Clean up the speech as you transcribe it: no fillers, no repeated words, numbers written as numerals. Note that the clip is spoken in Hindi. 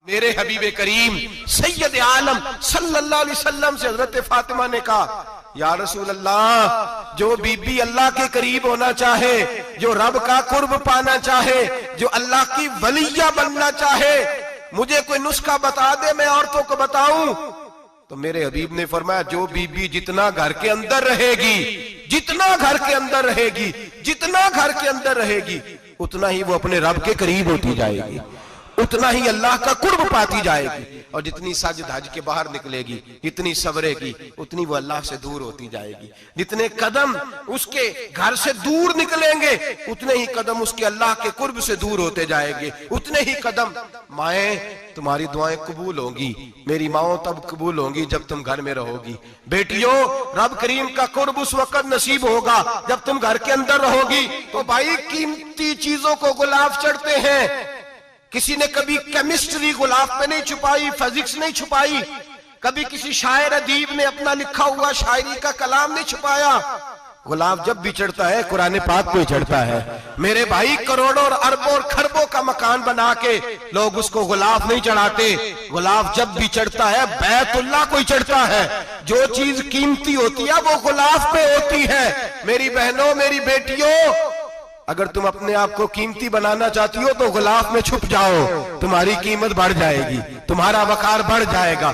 मेरे हबीबे करीम सैयद आलम सल्लल्लाहु अलैहि वसल्लम से हजरत फातिमा ने कहा, या रसूल अल्लाह, जो बीबी अल्लाह के करीब होना चाहे, जो रब का कुर्ब पाना चाहे, जो अल्लाह की वलिया बनना चाहे, मुझे कोई नुस्खा बता दे, मैं औरतों को बताऊं। तो मेरे हबीब ने फरमाया, जो बीबी जितना घर के अंदर रहेगी, जितना घर के अंदर रहेगी, जितना घर के अंदर रहेगी, उतना ही वो अपने रब के करीब होती जाएगी, उतना ही अल्लाह का कुर्ब पाती जाएगी। और जितनी सज धज के बाहर निकलेगी, जितनी सवरेगी, उतनी वो अल्लाह से दूर होती जाएगी। जितने कदम उसके घर से दूर निकलेंगे, उतने ही कदम उसके अल्लाह के कुर्ब से दूर होते जाएंगे। उतने ही कदम, माए तुम्हारी दुआएं कबूल होंगी, मेरी माओ तब कबूल होंगी जब तुम घर में रहोगी। बेटियों, रब करीम का कुर्ब उस वक्त नसीब होगा जब तुम घर के अंदर रहोगी। तो भाई, कीमती चीजों को गुलाब चढ़ते हैं। किसी ने कभी केमिस्ट्री गुलाब पे नहीं छुपाई, फिजिक्स नहीं छुपाई, कभी किसी शायर अदीब ने अपना लिखा हुआ शायरी का कलाम नहीं छुपाया। गुलाब जब भी चढ़ता है कुरान पाक पे चढ़ता है। मेरे भाई, करोड़ों और अरबों और खरबों का मकान बना के लोग उसको गुलाब नहीं चढ़ाते। गुलाब जब भी चढ़ता है बैतुल्लाह को ही चढ़ता है। जो चीज कीमती होती है वो गुलाब पे होती है। मेरी बहनों, मेरी बेटियों, अगर तुम अपने आप को कीमती बनाना चाहती हो तो गुलाब में छुप जाओ, तुम्हारी कीमत बढ़ जाएगी, तुम्हारा वकार बढ़ जाएगा।